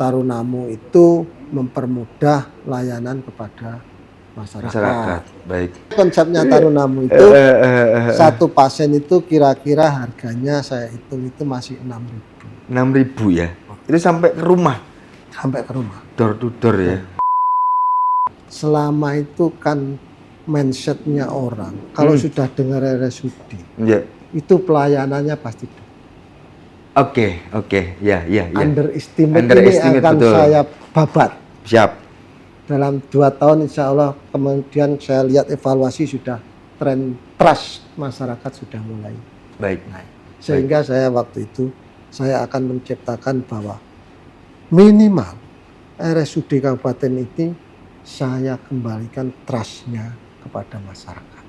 Tarunamu itu mempermudah layanan kepada masyarakat. Baik. Konsepnya Tarunamu itu satu pasien itu kira-kira harganya saya hitung itu masih 6.000. 6.000 ya? Itu sampai ke rumah? Sampai ke rumah. Door to door ya? Selama itu kan mindsetnya orang, kalau sudah dengar RSUD, itu pelayanannya pasti. Oke, ya. Underestimate ini akan betul. saya babat. Siap. Dalam 2 tahun insya Allah, kemudian saya lihat evaluasi sudah tren trust masyarakat sudah mulai naik. Sehingga saya waktu itu, saya akan menciptakan bahwa minimal RSUD Kabupaten ini saya kembalikan trust-nya kepada masyarakat.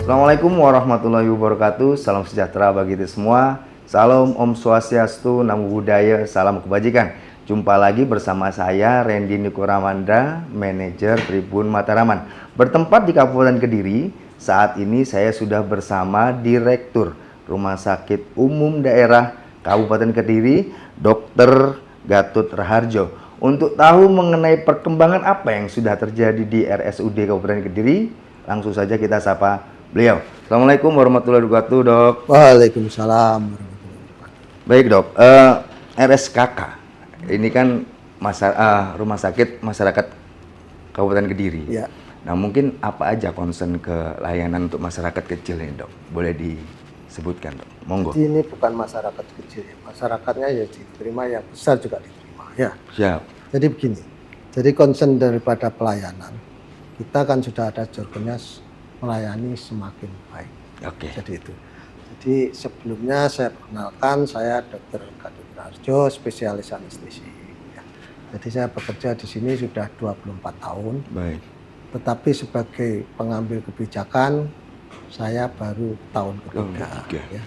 Assalamualaikum warahmatullahi wabarakatuh. Salam sejahtera bagi kita semua. Salam Om Swastiastu, Namo Buddhaya, salam kebajikan. Jumpa lagi bersama saya Randy Nikoramandra, manajer Tribun Mataraman. Bertempat di Kabupaten Kediri. Saat ini saya sudah bersama Direktur Rumah Sakit Umum Daerah Kabupaten Kediri, Dr. Gatut Raharjo. Untuk tahu mengenai perkembangan apa yang sudah terjadi di RSUD Kabupaten Kediri, langsung saja kita sapa beliau. Assalamualaikum warahmatullahi wabarakatuh, Dok. Waalaikumsalam warahmatullahi wabarakatuh. Baik, Dok. RSKK ini kan Rumah Sakit Masyarakat Kabupaten Kediri. Ya. Nah, mungkin apa aja concern ke layanan untuk masyarakat kecil ini, Dok? Boleh disebutkan, Dok? Monggo. Jadi ini bukan masyarakat kecil, masyarakatnya ya diterima, yang besar juga diterima. Ya. Siap. Jadi begini. Jadi concern daripada pelayanan, kita kan sudah ada jargonnya melayani semakin baik. Oke. Jadi itu. Jadi sebelumnya saya perkenalkan, saya Dr. Gatut Raharjo, spesialis anestesi. Ya. Jadi saya bekerja di sini sudah 24 tahun. Baik. Tetapi sebagai pengambil kebijakan, saya baru tahun ketiga. Ya.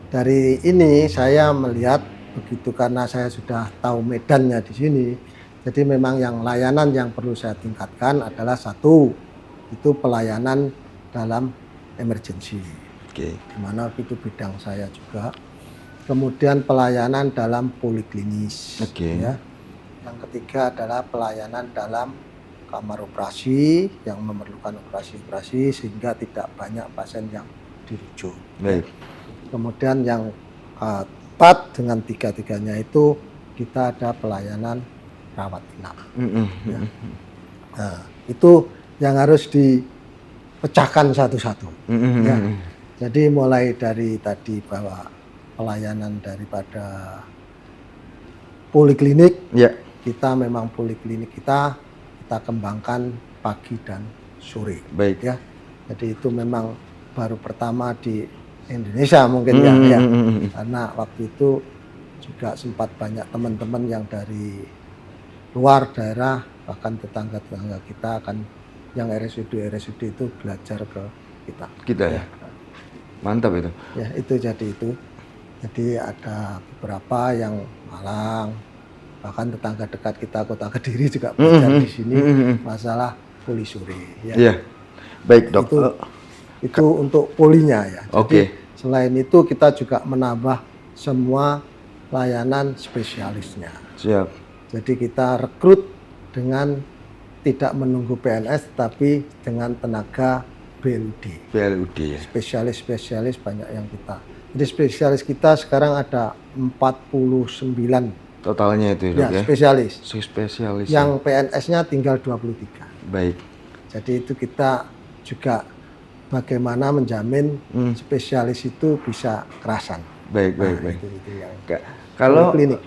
Dari ini saya melihat begitu karena saya sudah tahu medannya di sini. Jadi memang yang layanan yang perlu saya tingkatkan adalah satu, itu pelayanan dalam emergensi, di mana itu bidang saya juga. Kemudian pelayanan dalam poliklinis, ya. Yang ketiga adalah pelayanan dalam kamar operasi yang memerlukan operasi-operasi sehingga tidak banyak pasien yang dirujuk. Baik. Kemudian yang keempat dengan tiga-tiganya itu kita ada pelayanan rawat inap. Ya. Nah, itu yang harus dipecahkan satu-satu. Ya. Jadi mulai dari tadi bahwa pelayanan daripada poliklinik, kita memang poliklinik kita kembangkan pagi dan sore. Baik. Ya. Jadi itu memang baru pertama di Indonesia mungkin ya. Karena waktu itu juga sempat banyak teman-teman yang dari luar daerah, bahkan tetangga-tetangga kita akan yang RSUD itu belajar ke kita. Kita ya. Mantap itu. Ya, itu jadi itu. Jadi ada beberapa yang Malang, bahkan tetangga dekat kita Kota Kediri juga belajar di sini masalah poli sore. Ya. Iya. Baik, Dok. Itu untuk polinya ya. Oke. Selain itu kita juga menambah semua layanan spesialisnya. Siap. Jadi kita rekrut dengan tidak menunggu PNS, tapi dengan tenaga BLUD. BLUD ya. Spesialis-spesialis banyak yang kita. Jadi spesialis kita sekarang ada 49. Totalnya itu ya, ya? Spesialis. Spesialis. Yang PNS-nya tinggal 23. Baik. Jadi itu kita juga bagaimana menjamin spesialis itu bisa kerasan. Baik. Itu yang kalau klinik.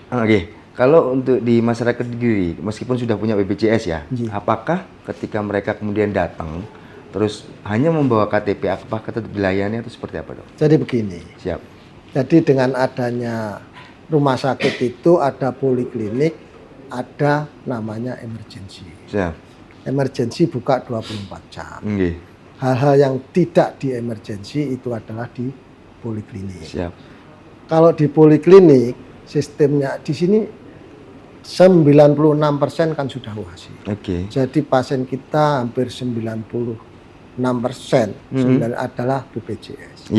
Kalau untuk di masyarakat Kediri, meskipun sudah punya BPJS ya, apakah ketika mereka kemudian datang, terus hanya membawa KTP, apakah tetap dilayani atau seperti apa, Dok? Jadi begini. Siap. Jadi dengan adanya rumah sakit itu ada poliklinik, ada namanya emergency. Siap. Emergency buka 24 jam. Hal-hal yang tidak di emergency itu adalah di poliklinik. Siap. Kalau di poliklinik, sistemnya di sini 96% kan sudah UHSI. Jadi pasien kita hampir 96% adalah BPJS.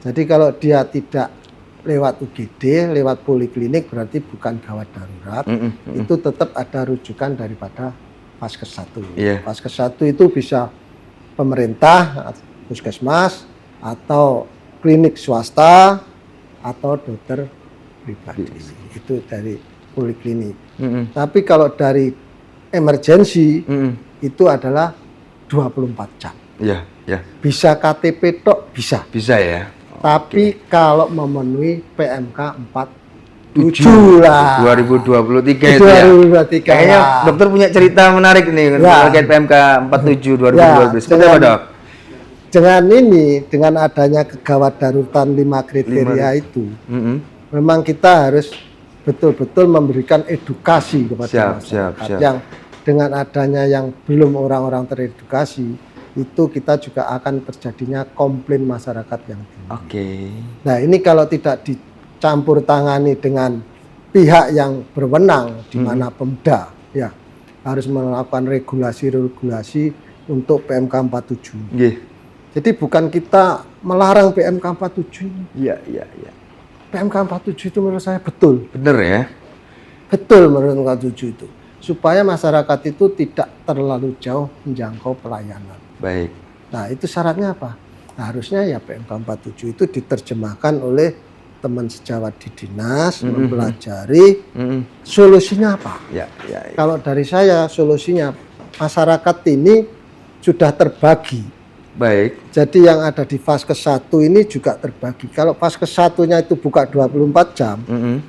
Jadi kalau dia tidak lewat UGD, lewat poliklinik berarti bukan gawat darurat. Itu tetap ada rujukan daripada Vaskes 1. Vaskes 1 itu bisa pemerintah, puskesmas, atau klinik swasta, atau dokter pribadi. Itu dari poliklinik. Tapi kalau dari emergency itu adalah 24 jam. Bisa KTP tok bisa. Bisa ya. Tapi kalau memenuhi PMK 47 lah. 2023 itu ya. 2023. Kayaknya dokter punya cerita menarik nih terkait PMK 47 2012. Seperti apa, Dok? Dengan adanya kegawat daruratan 5 kriteria itu, memang kita harus betul-betul memberikan edukasi kepada masyarakat. Yang dengan adanya yang belum orang-orang teredukasi, itu kita juga akan terjadinya komplain masyarakat yang tinggi. Nah, ini kalau tidak dicampur tangani dengan pihak yang berwenang, di mana Pemda ya harus melakukan regulasi-regulasi untuk PMK 47. Jadi bukan kita melarang PMK 47 ini. PMK 47 itu menurut saya betul. Benar ya? Betul menurut PMK 47 itu. Supaya masyarakat itu tidak terlalu jauh menjangkau pelayanan. Baik. Nah, itu syaratnya apa? Nah, harusnya ya PMK 47 itu diterjemahkan oleh teman sejawat di dinas, mempelajari solusinya apa. Kalau dari saya solusinya, masyarakat ini sudah terbagi. Baik. Jadi yang ada di Vaskes 1 ini juga terbagi. Kalau Vaskes 1-nya itu buka 24 jam,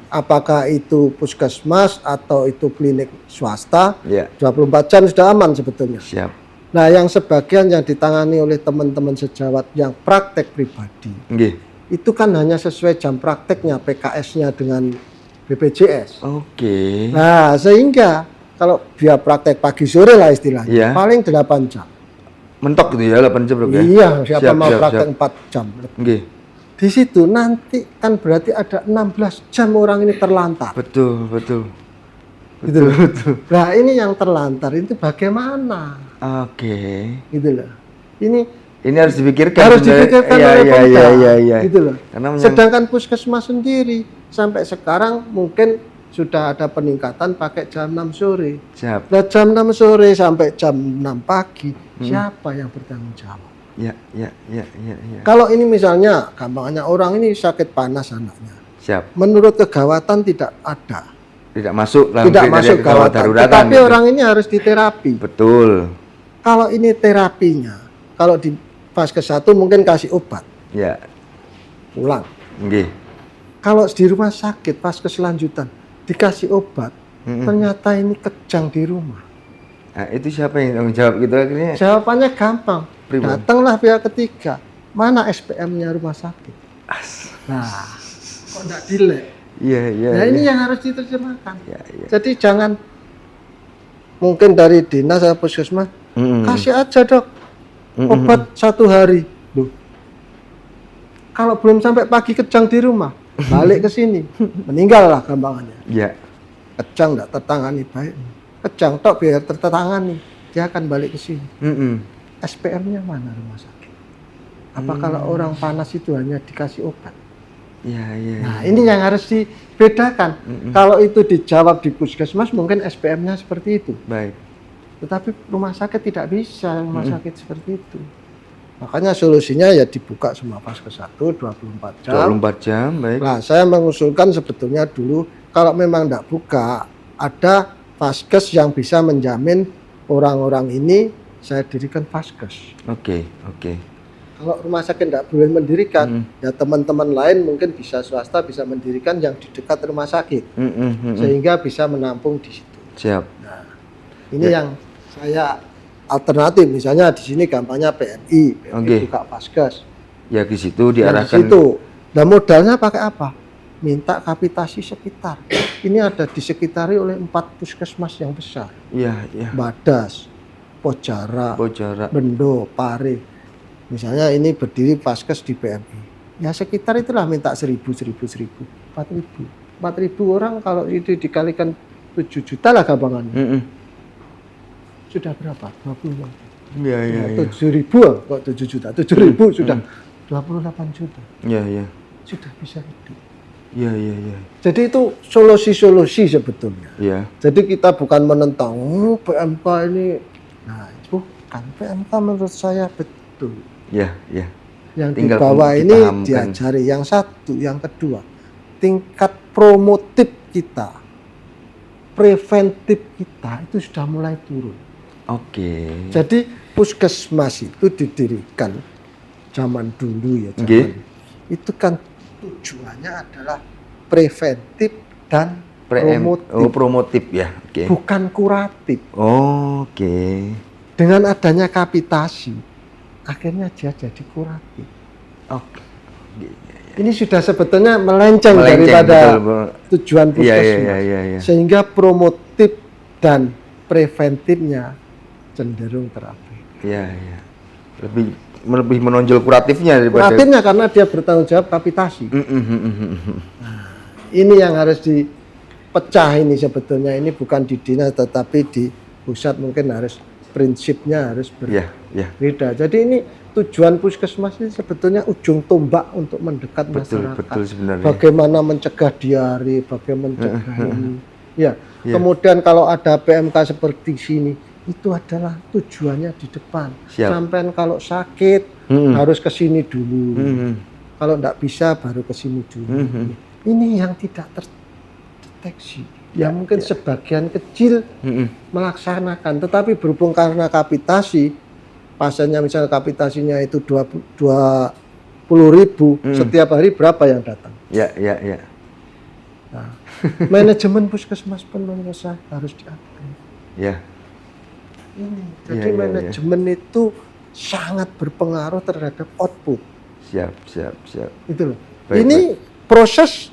apakah itu puskesmas atau itu klinik swasta, 24 jam sudah aman sebetulnya. Nah, yang sebagian yang ditangani oleh teman-teman sejawat yang praktek pribadi, itu kan hanya sesuai jam prakteknya, PKS-nya dengan BPJS. Nah, sehingga kalau dia praktek pagi sore lah istilahnya, paling 8 jam. Mentok gitu ya 8 jam, Bro, ya? Iya, siapa mau praktek 4 jam. Di situ nanti kan berarti ada 16 jam orang ini terlantar. Betul. Gitu loh. Nah, ini yang terlantar itu bagaimana? Gitu loh. Ini harus dipikirkan. Oleh Pemda. Gitu loh. Sedangkan puskesmas sendiri sampai sekarang mungkin sudah ada peningkatan pakai jam 6 sore. Nah, jam 6 sore sampai jam 6 pagi, siapa yang bertanggung jawab? Kalau ini misalnya, gampangnya orang ini sakit panas anaknya. Menurut kegawatan tidak ada. Tidak masuk gawat daruratan. Tapi gitu. Orang ini harus diterapi. Betul. Kalau ini terapinya, kalau di Vaskes 1 mungkin kasih obat. Pulang. Kalau di rumah sakit Vaskes lanjutan dikasih obat, ternyata ini kejang di rumah. Nah, itu siapa yang tanggung jawab gitu akhirnya? Jawabannya gampang. Datanglah pihak ketiga. Mana SPM-nya rumah sakit? Nah, kok enggak dilek? Nah, ini yang harus diterjemahkan. Jadi jangan mungkin dari dinas atau puskesmas kasih aja, Dok, obat 1 hari. Loh, kalau belum sampai pagi kejang di rumah, balik ke sini, meninggal lah gampangannya. Kejang enggak tertangani baik, kejang tok biar tertangani, dia akan balik ke sini. SPM-nya mana rumah sakit? Apa kalau orang panas itu hanya dikasih obat? Nah, ini yang harus dibedakan. Kalau itu dijawab di puskesmas mungkin SPM-nya seperti itu. Tetapi rumah sakit tidak bisa rumah sakit seperti itu. Makanya solusinya ya dibuka semua Vaskes 1 24 jam. 24 jam, baik. Nah, saya mengusulkan sebetulnya dulu kalau memang tidak buka, ada Vaskes yang bisa menjamin orang-orang ini, saya dirikan Vaskes. Kalau rumah sakit tidak boleh mendirikan, ya teman-teman lain mungkin bisa swasta bisa mendirikan yang di dekat rumah sakit, sehingga bisa menampung di situ. Siap. Nah, ini yang saya alternatif, misalnya di sini gampangnya PMI buka Vaskes. Ya di situ diarahkan. Di situ. Nah modalnya pakai apa? Minta kapitasi sekitar. Ini ada disekitari oleh 4 puskesmas yang besar. Iya, iya. Badas, Pojara, Bendo, Pare. Misalnya ini berdiri Vaskes di PMI. Ya sekitar itulah minta 1.000, 4.000 orang kalau itu dikalikan 7 juta lah gampangannya. Sudah berapa? 20 juta. Iya, iya, iya. 7.000 kok 7 juta. 7.000 sudah 28 juta. Iya, iya. Sudah bisa hidup. Iya, iya, iya. Jadi itu solusi-solusi sebetulnya. Iya. Jadi kita bukan menentang PMK ini. Nah, itu kan PMK menurut saya betul. Iya, iya. Yang di bawah ini diajari. Yang satu, yang kedua, tingkat promotif kita, preventif kita itu sudah mulai turun. Oke. Jadi puskesmas itu didirikan zaman dulu ya. Itu kan tujuannya adalah preventif dan promotif. Oh, promotif ya. Bukan kuratif. Oke. Dengan adanya kapitasi, akhirnya dia jadi kuratif. Oke. Ini sudah sebetulnya melenceng daripada tujuan puskesmas. Iya. Sehingga promotif dan preventifnya cenderung terapi. Iya, iya. Lebih menonjol kuratifnya daripada kuratifnya karena dia bertanggung jawab kapitasi. Nah, ini yang harus dipecah ini sebetulnya. Ini bukan di dinas tetapi di pusat mungkin harus prinsipnya harus berbeda. Jadi ini tujuan puskesmas ini sebetulnya ujung tombak untuk mendekat masyarakat. Betul sebenarnya. Bagaimana mencegah diare, bagaimana mencegah ini. Ya. Kemudian kalau ada PMK seperti sini, itu adalah tujuannya di depan. Sampai kalau sakit harus ke sini dulu. Kalau enggak bisa baru ke sini dulu. Ini yang tidak terdeteksi. Ya mungkin sebagian kecil melaksanakan, tetapi berhubung karena kapitasi, pasiennya misalnya kapitasinya itu 20.000, setiap hari berapa yang datang? Ya. Nah, manajemen puskesmas pun menurut saya harus diatur. Ya. Jadi manajemen itu sangat berpengaruh terhadap output. Siap. Itu loh. Ini proses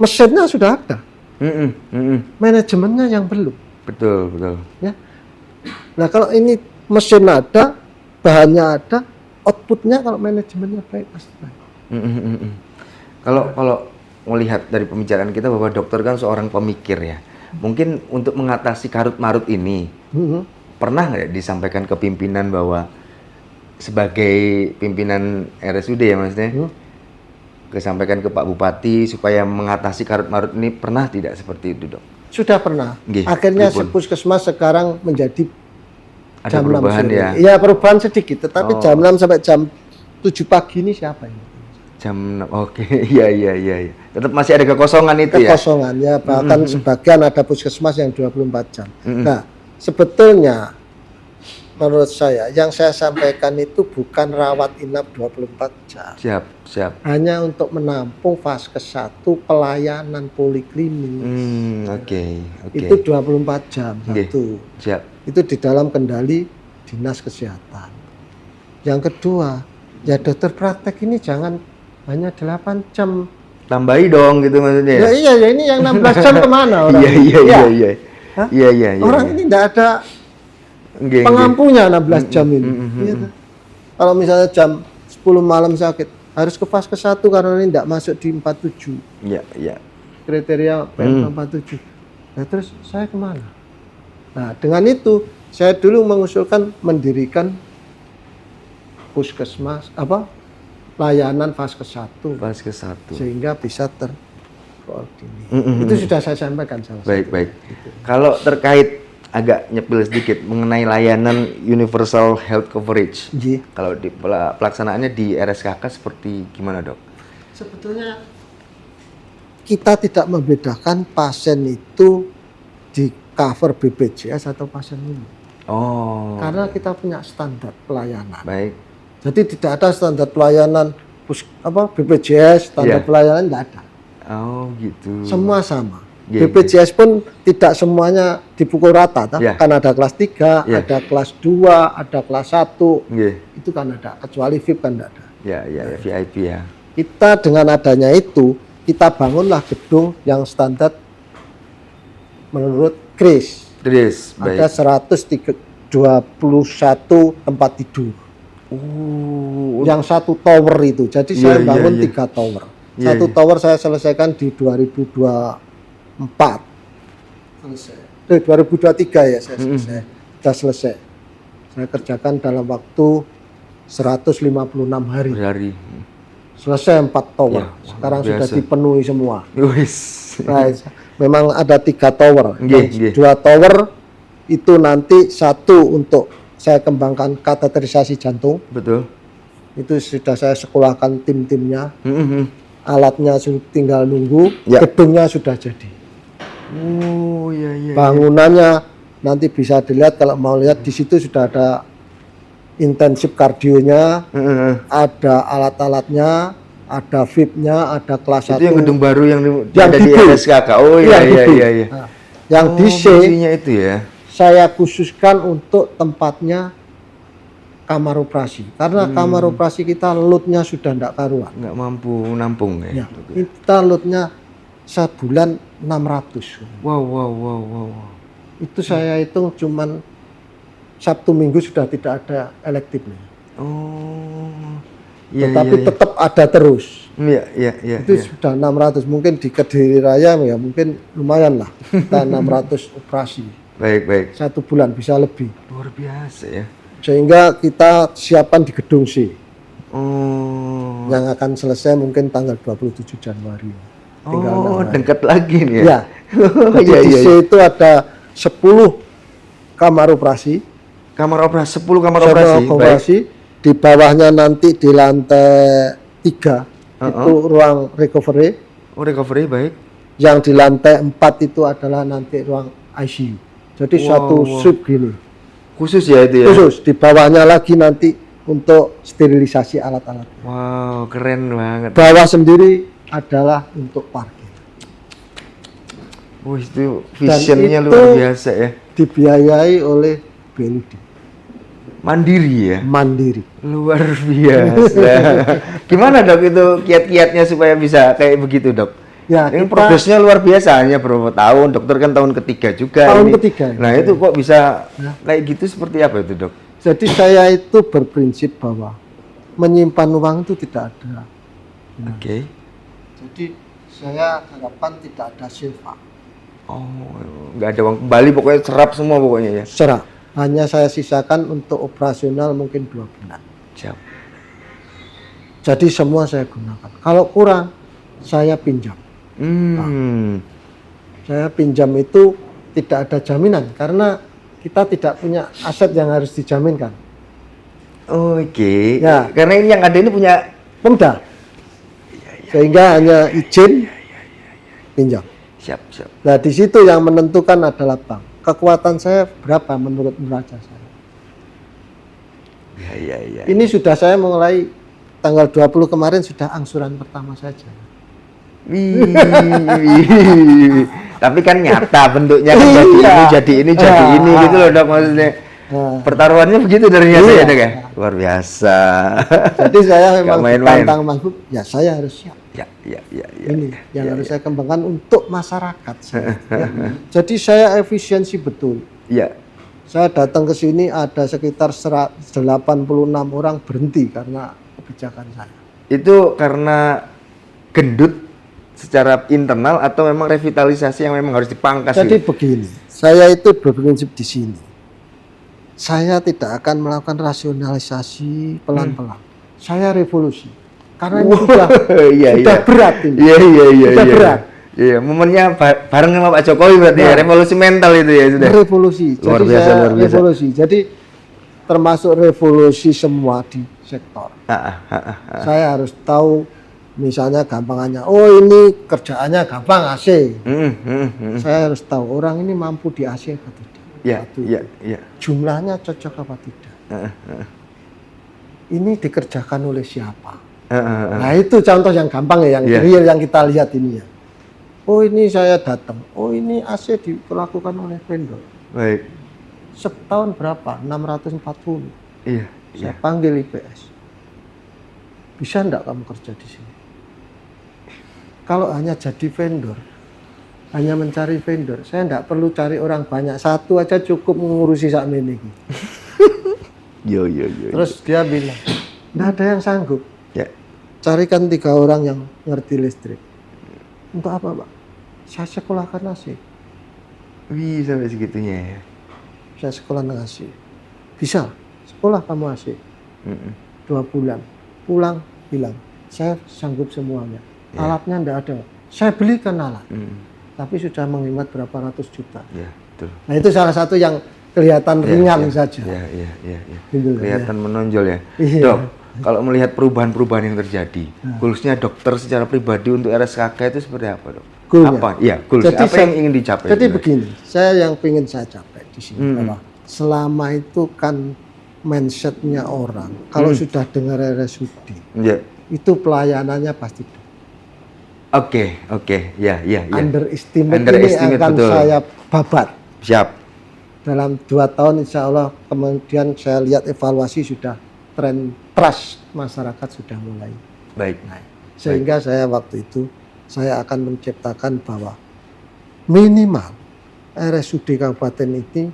mesinnya sudah ada. Manajemennya yang belum. Betul. Ya. Nah kalau ini mesin ada, bahannya ada, outputnya kalau manajemennya baik pasti baik. Kalau melihat dari pembicaraan kita bahwa dokter kan seorang pemikir ya, mungkin untuk mengatasi karut-marut ini pernah nggak disampaikan ke pimpinan bahwa sebagai pimpinan RSUD ya maksudnya? Kesampaikan ke Pak Bupati supaya mengatasi karut-marut ini, pernah tidak seperti itu, Dok? Sudah pernah. Akhirnya puskesmas sekarang menjadi ada jam perubahan 6 ya? Iya perubahan sedikit, tetapi jam 6 sampai jam 7 pagi ini siapa ini? Jam 6, oke. Iya. Tetap masih ada kekosongan itu ya? Kekosongan ya, bahkan sebagian ada puskesmas yang 24 jam. Nah, sebetulnya menurut saya, yang saya sampaikan itu bukan rawat inap 24 jam. Siap. Hanya untuk menampung Vaskes 1 pelayanan poliklinik. Oke. Itu 24 jam. Satu. Siap. Itu di dalam kendali Dinas Kesehatan. Yang kedua, ya dokter praktek ini jangan hanya 8 jam. Tambahi dong gitu maksudnya. Ya iya, ini yang 16 jam kemana orang? Iya. Orang ini enggak ada pengampunya 16 jam ini. Kalau misalnya jam 10 malam sakit, harus ke Vaskes 1 karena ini tidak masuk di 47. Iya. Kriteria PMK 47. Nah, terus saya kemana? Nah, dengan itu saya dulu mengusulkan mendirikan puskesmas layanan Vaskes 1. Sehingga bisa terkoordinir. Itu sudah saya sampaikan salah satu. Baik. Kalau terkait agak nyepil sedikit mengenai layanan universal health coverage. Kalau di pelaksanaannya di RSKK seperti gimana, Dok? Sebetulnya kita tidak membedakan pasien itu di cover BPJS atau pasien umum. Karena kita punya standar pelayanan. Baik. Jadi tidak ada standar pelayanan BPJS, standar pelayanan nggak ada. Oh gitu. Semua sama. BPJS pun tidak semuanya dipukul rata, kan ada kelas 3, ada kelas 2, ada kelas 1. Itu kan ada, kecuali VIP kan tidak ada. VIP ya. Kita dengan adanya itu, kita bangunlah gedung yang standar menurut KRIS. Ada 121 tempat tidur. Yang satu tower itu. Jadi saya bangun 3 tower. Satu tower saya selesaikan di 2024. Selesai. 2023 ya saya selesai. Sudah selesai. Saya kerjakan dalam waktu 156 hari. Selesai 4 tower. Sekarang sudah dipenuhi semua. Memang ada 3 tower. 2 tower itu nanti 1 untuk saya kembangkan kateterisasi jantung. Betul. Itu sudah saya sekolahkan tim-timnya. Alatnya tinggal nunggu. Gedungnya sudah jadi. Bangunannya nanti bisa dilihat, kalau mau lihat di situ sudah ada intensif kardionya, ada alat-alatnya, ada VIP-nya, ada kelas 1. Itu yang gedung baru yang ada di RSKK. Iya. Nah, yang di C itu ya. Saya khususkan untuk tempatnya kamar operasi, karena kamar operasi kita loadnya sudah tidak karuan. Nggak mampu nampung ya. Kita loadnya sebulan 600. Wow. Itu saya hitung cuman Sabtu Minggu sudah tidak ada elektifnya. Tetapi tetap ada terus. Itu sudah 600. Mungkin di Kediri Raya ya mungkin lumayan lah. Kita 600 operasi. Baik. 1 bulan bisa lebih. Luar biasa ya. Sehingga kita siapkan di gedung C. Yang akan selesai mungkin tanggal 27 Januari. Dekat lagi nih ya. Jadi di C itu ada 10 kamar operasi. 10 kamar operasi. Di bawahnya nanti di lantai 3 itu ruang recovery. Recovery, baik. Yang di lantai 4 itu adalah nanti ruang ICU. Jadi satu suite gini. Khusus ya itu ya? Khusus. Di bawahnya lagi nanti untuk sterilisasi alat-alat. Wow, keren banget. Bawah sendiri adalah untuk parkir. Itu visionnya luar biasa ya. Dibiayai oleh BNUD. Mandiri ya? Mandiri. Luar biasa. Gimana dok itu kiat-kiatnya supaya bisa kayak begitu dok? Ya, ini progresnya luar biasa, hanya berapa tahun, dokter kan tahun ketiga juga. Tahun ketiga. Nah itu kok bisa kayak gitu, seperti apa itu dok? Jadi saya itu berprinsip bahwa menyimpan uang itu tidak ada. Jadi saya harapkan tidak ada silva. Nggak ada uang kembali, pokoknya serap semua pokoknya ya? Serap. Hanya saya sisakan untuk operasional mungkin 2 bulan. Siap. Jadi semua saya gunakan. Kalau kurang, saya pinjam. Saya pinjam itu tidak ada jaminan karena kita tidak punya aset yang harus dijaminkan. Ya. Karena ini yang ada ini punya Pemda. Sehingga hanya izin pinjam. Siap. Nah di situ yang menentukan adalah bank. Kekuatan saya berapa menurut neraca saya. Ini sudah saya mulai tanggal 20 kemarin sudah angsuran pertama saja. Tapi kan nyata bentuknya kan jadi ini gitu loh dok, maksudnya pertaruhannya begitu dari biasa ya dok ya. Luar biasa. Jadi saya memang tantang mampu, ya saya harus siap. Ya. Ini yang harus saya kembangkan untuk masyarakat. Jadi saya efisiensi betul. Saya datang ke sini ada sekitar 86 orang berhenti karena kebijakan saya. Itu karena gendut secara internal atau memang revitalisasi yang memang harus dipangkas? Jadi begini, saya itu berprinsip di sini. Saya tidak akan melakukan rasionalisasi pelan-pelan. Saya revolusi. Karena ini sudah berat ini. Sudah berat. Iya, momennya bareng sama Pak Jokowi berarti ya, revolusi mental itu ya sudah. Revolusi. Luar biasa. Revolusi. Jadi termasuk revolusi semua di sektor. Saya harus tahu misalnya gampangannya, ini kerjaannya gampang AC. Saya harus tahu orang ini mampu di AC atau tidak. Iya. Jumlahnya cocok apa tidak. ini dikerjakan oleh siapa. Nah itu contoh yang gampang ya, yang real yang kita lihat ini ya. Oh ini saya datang, oh ini AC dilakukan oleh vendor. Baik. Setahun berapa? 640. Iya. Saya panggil IPS. Bisa enggak kamu kerja di sini? Kalau hanya jadi vendor, hanya mencari vendor, saya enggak perlu cari orang banyak. Satu aja cukup mengurusi sak ini. Yo. Terus dia bilang, enggak ada yang sanggup. Ya. Carikan 3 orang yang ngerti listrik. Untuk apa, Pak? Saya sekolahkan AC. Wih, sampai segitunya ya. Saya sekolah AC. Bisa, sekolah kamu AC. 2 bulan. Pulang, bilang, saya sanggup semuanya. Alatnya enggak ada. Saya belikan alat. Tapi sudah menghemat berapa ratus juta. Ya, betul. Nah itu salah satu yang kelihatan ringan saja. Iya. Gitu, Kelihatan menonjol ya. Iya. Dok, kalau melihat perubahan-perubahan yang terjadi, goalsnya dokter secara pribadi untuk RSKK itu seperti apa, Dok? Goalnya? Apa? Iya, goals. Apa yang ingin dicapai? Jadi begini, yang ingin saya capai di sini adalah selama itu kan mindsetnya orang, kalau sudah dengar RSUD, itu pelayanannya pasti. Oke, ya. Underestimate ini akan betul. Saya babat. Siap. Dalam 2 tahun insya Allah, kemudian saya lihat evaluasi sudah tren trust masyarakat sudah mulai baik. Naik. Sehingga saya waktu itu saya akan menciptakan bahwa minimal RSUD Kabupaten ini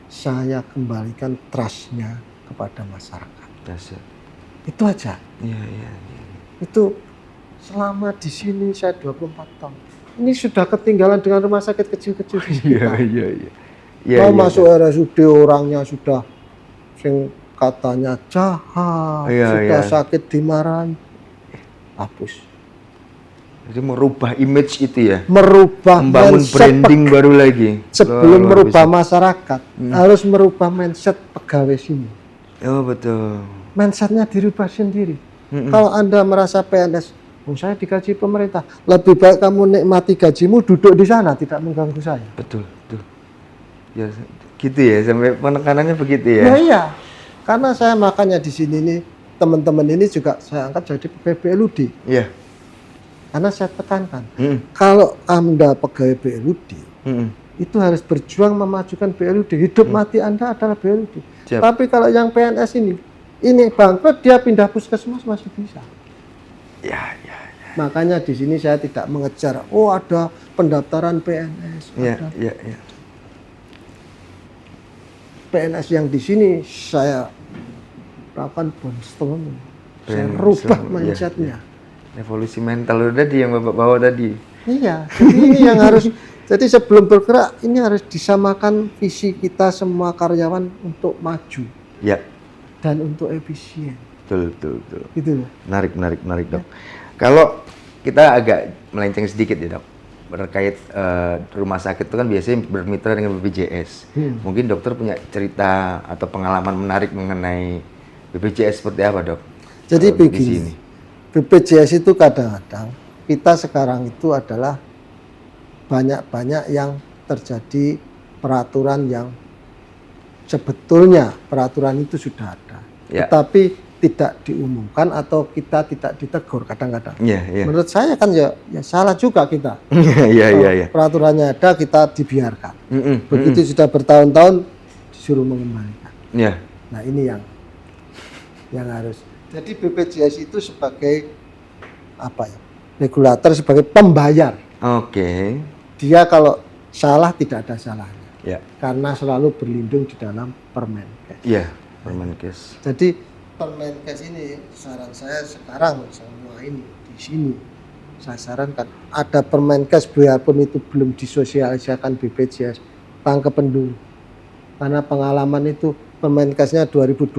saya kembalikan trustnya kepada masyarakat. Itu aja. Iya. Itu selama di sini saya 24 tahun. Ini sudah ketinggalan dengan rumah sakit kecil-kecil di sekitar. Iya. Masuk RSUD orangnya sudah katanya jahat, sudah sakit dimarahin, hapus. Jadi merubah image itu ya? Merubah membangun branding baru lagi. Sebelum merubah masyarakat, harus merubah mindset pegawai sini. Oh betul. Mindsetnya dirubah sendiri. Kalau Anda merasa PNS, saya digaji pemerintah, lebih baik kamu nikmati gajimu, duduk di sana, tidak mengganggu saya. Betul. Ya gitu ya, sampai penekanannya begitu ya? Iya. Karena saya makanya di sini nih, teman-teman ini juga saya angkat jadi pegawai BLUD. Iya. Karena saya tekankan, kalau Anda pegawai BLUD, itu harus berjuang memajukan BLUD. Hidup mati Anda adalah BLUD. Tapi kalau yang PNS ini bangkrut, dia pindah puskesmas masih bisa. Ya. Makanya di sini saya tidak mengejar, ada pendaftaran PNS. Iya. PNS yang di sini saya lakukan brainstorming. Saya rubah mindsetnya. Evolusi mental udah yang Bapak bawa tadi. Iya, jadi ini yang harus. Jadi sebelum bergerak ini harus disamakan visi kita semua karyawan untuk maju. Ya. Dan untuk efisien. Betul. Gitu loh. Menarik Dok. Kalau kita agak melenceng sedikit ya Dok, terkait rumah sakit itu kan biasanya bermitra dengan BPJS. Mungkin dokter punya cerita atau pengalaman menarik mengenai BPJS seperti apa Dok? Jadi begini, BPJS itu kadang-kadang kita sekarang itu adalah banyak yang terjadi peraturan yang sebetulnya peraturan itu sudah ada, tetapi tidak diumumkan atau kita tidak ditegur kadang-kadang. Menurut saya kan ya salah juga kita. Peraturannya ada, kita dibiarkan. Begitu sudah bertahun-tahun disuruh mengembalikan. Nah ini yang harus. Jadi BPJS itu sebagai regulator, sebagai pembayar. Dia kalau salah tidak ada salahnya. Karena selalu berlindung di dalam Permenkes. Permenkes. Jadi Permenkes ini saran saya sekarang semua ini di sini saya sarankan ada Permenkes biarpun itu belum disosialisasikan BPJS, tangkepan dulu. Karena pengalaman itu Permenkesnya 2020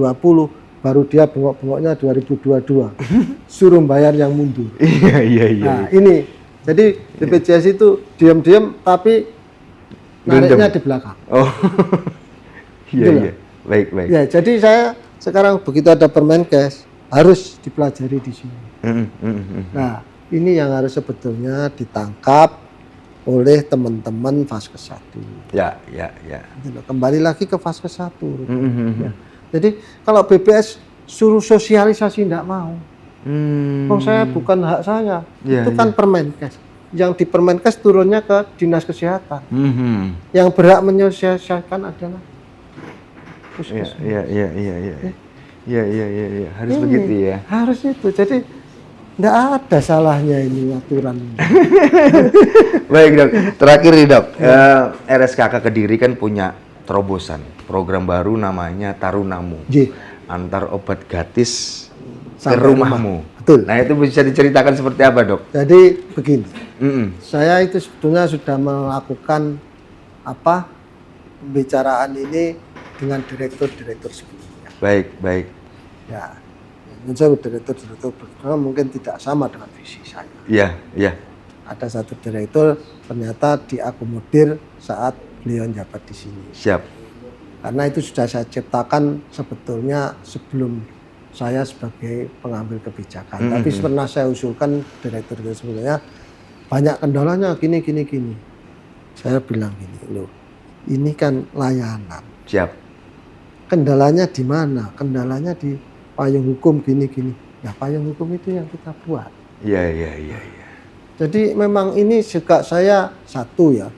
baru dia bengok-bengoknya 2022. Suruh bayar yang mundur. Nah, ini jadi BPJS itu diam-diam tapi nariknya di belakang. Baik. Ya, jadi saya sekarang begitu ada Permenkes harus dipelajari di sini. Nah, ini yang harus sebetulnya ditangkap oleh teman-teman Vaskes 1. Kembali lagi ke Vaskes 1. Jadi kalau BPS suruh sosialisasi tidak mau. Saya bukan hak saya. Itu kan Permenkes. Yang di Permenkes turunnya ke Dinas Kesehatan. Yang berhak menyosialisasikan adalah puskesmas. Iya. Harus begitu ya. Harus itu. Jadi tidak ada salahnya ini aturan. Baik dok. Terakhir nih dok, RSKK Kediri kan punya terobosan program baru namanya Tarunamu. Antar obat gratis ke rumahmu. Betul. Nah itu bisa diceritakan seperti apa dok? Jadi begini, saya itu sebetulnya sudah melakukan pembicaraan ini dengan direktur-direktur sebelumnya. Baik. Ya, saya direktur mungkin tidak sama dengan visi saya. Iya. Ada satu direktur ternyata diakomodir saat beliau jabat di sini. Siap. Karena itu sudah saya ciptakan sebetulnya sebelum saya sebagai pengambil kebijakan. Tapi pernah saya usulkan direktur itu sebenarnya banyak kendalanya gini. Saya bilang gini, loh, ini kan layanan. Siap. Kendalanya di mana? Kendalanya di payung hukum gini. Ya payung hukum itu yang kita buat. Iya. Jadi memang ini juga saya satu ya,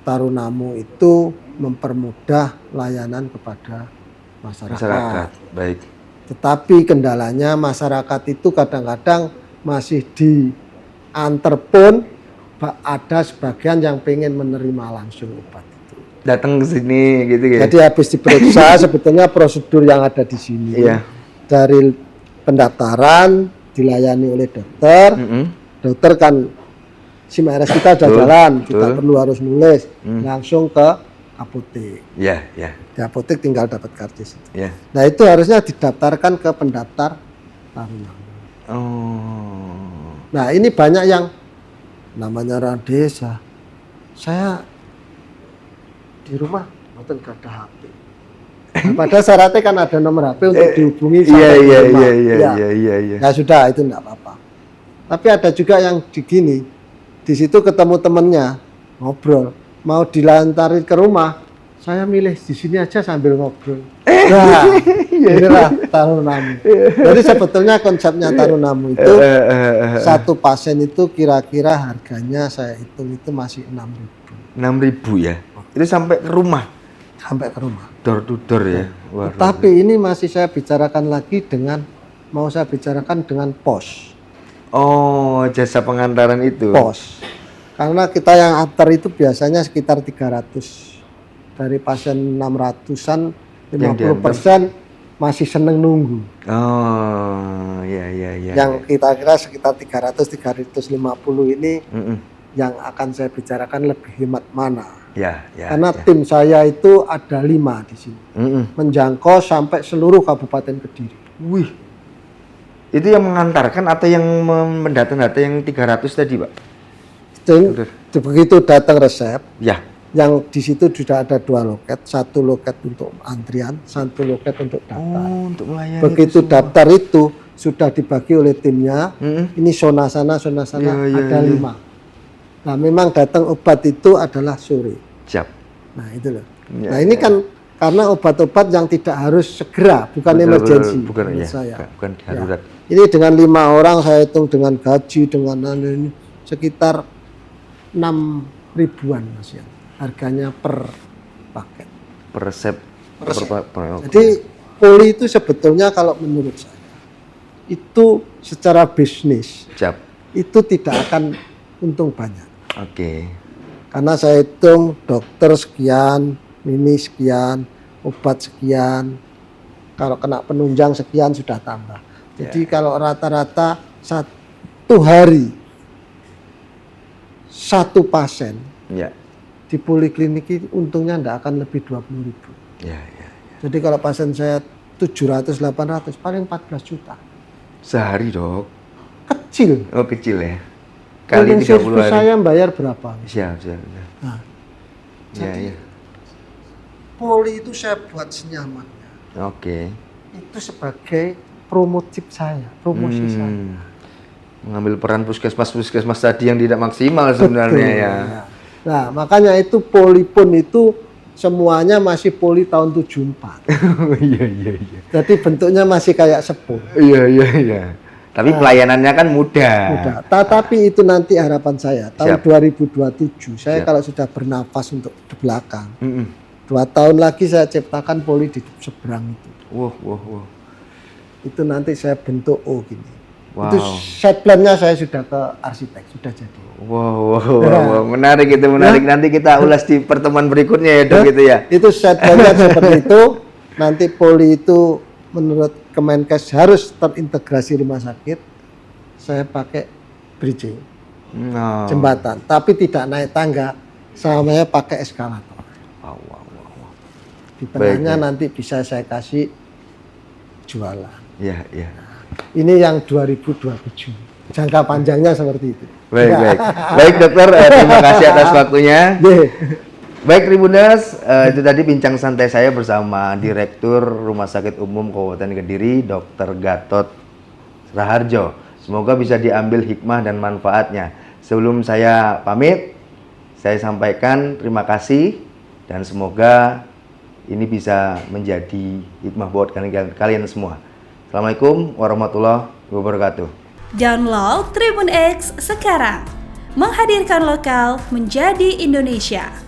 Tarunamu itu mempermudah layanan kepada masyarakat. Baik. Tetapi kendalanya masyarakat itu kadang-kadang masih diantar pun ada sebagian yang pengen menerima langsung obat itu. Datang ke sini gitu ya. Jadi habis diperiksa sebetulnya prosedur yang ada di sini. Iya. Dari pendaftaran dilayani oleh dokter. Dokter kan SIM RS kita sudah jalan, kita perlu harus nulis langsung ke apotek. Iya. Di apotek tinggal dapat karcis. Iya. Nah itu harusnya didaftarkan ke pendaftar Tarunamu. Nah ini banyak yang namanya orang desa. Saya di rumah nonton gak ada HP. Nah, padahal syaratnya kan ada nomor HP untuk dihubungi sampai di rumah. Iya. Ya sudah itu enggak apa-apa. Tapi ada juga yang begini, di situ ketemu temennya ngobrol, mau dilantarin ke rumah, saya milih di sini aja sambil ngobrol. Nah, inilah Tarunamu. Jadi sebetulnya konsepnya Tarunamu itu satu pasien itu kira-kira harganya saya hitung itu masih 6.000. 6.000 ya? Itu sampai ke rumah? Sampai ke rumah. Door to door ya? Tapi ini masih saya bicarakan lagi mau saya bicarakan dengan pos. Oh, jasa pengantaran itu? Pos. Karena kita yang antar itu biasanya sekitar 300. Dari pasien 600-an, 50% masih seneng nunggu. Oh, iya. Yang kita kira sekitar 300-350 ini yang akan saya bicarakan lebih hemat mana. Karena tim saya itu ada 5 di sini. Menjangkau sampai seluruh Kabupaten Kediri. Wih. Itu yang mengantarkan atau yang mendata-data yang 300 tadi, Pak? Begitu datang resep, yang di situ sudah ada 2 loket, 1 loket untuk antrian, 1 loket untuk daftar. Untuk melayani. Begitu daftar itu sudah dibagi oleh timnya, ini zona sana ada 5. Nah memang datang obat itu adalah sore. Siap. Nah itu loh. Nah ini kan karena obat-obat yang tidak harus segera, bukan emergensi. Bukan darurat. Ini dengan 5 orang saya hitung dengan gaji dengan ini sekitar 6.000-an Mas ya. Harganya per paket. Per resep. Jadi poli itu sebetulnya kalau menurut saya itu secara bisnis itu tidak akan untung banyak. Karena saya hitung dokter sekian, ini sekian, obat sekian, kalau kena penunjang sekian sudah tambah. Jadi kalau rata-rata 1 hari 1 pasien di poliklinik ini untungnya tidak akan lebih 20.000. Jadi kalau pasien saya 700-800 paling 14 juta. Sehari dok? Kecil. Oh kecil ya? Kali 30 hari. Saya bayar berapa? Siap. Nah, jadi poli itu saya buat senyamannya. Itu sebagai promosi saya. Mengambil peran puskesmas tadi yang tidak maksimal sebenarnya. Nah makanya itu poli pun itu semuanya masih poli tahun 74. Iya. Jadi bentuknya masih kayak sepur. Iya. Tapi pelayanannya kan mudah. Tetapi itu nanti harapan saya tahun Siap. 2027 saya kalau sudah bernafas untuk di belakang. 2 tahun lagi saya ciptakan poli di seberang itu. Wow. Itu nanti saya bentuk gini. Wow. Itu set plan-nya saya sudah ke arsitek, sudah jadi. Wow. Menarik itu, menarik. Nanti kita ulas di pertemuan berikutnya ya, Dok, gitu ya. Itu set plan-nya seperti itu. Nanti poli itu menurut Kemenkes harus terintegrasi rumah sakit. Saya pakai bridging, jembatan, tapi tidak naik tangga. Saya pakai eskalator. Wow. Di tengahnya nanti bisa saya kasih jualan. Iya. Ini yang 2027. Jangka panjangnya seperti itu. Baik dokter, terima kasih atas waktunya. Baik Tribuners, itu tadi bincang santai saya bersama Direktur Rumah Sakit Umum Kabupaten Kediri, Dr. Gatot Raharjo. Semoga bisa diambil hikmah dan manfaatnya. Sebelum saya pamit, saya sampaikan terima kasih dan semoga ini bisa menjadi hikmah buat kalian semua. Assalamualaikum warahmatullahi wabarakatuh. Download Tribun X sekarang. Menghadirkan lokal menjadi Indonesia.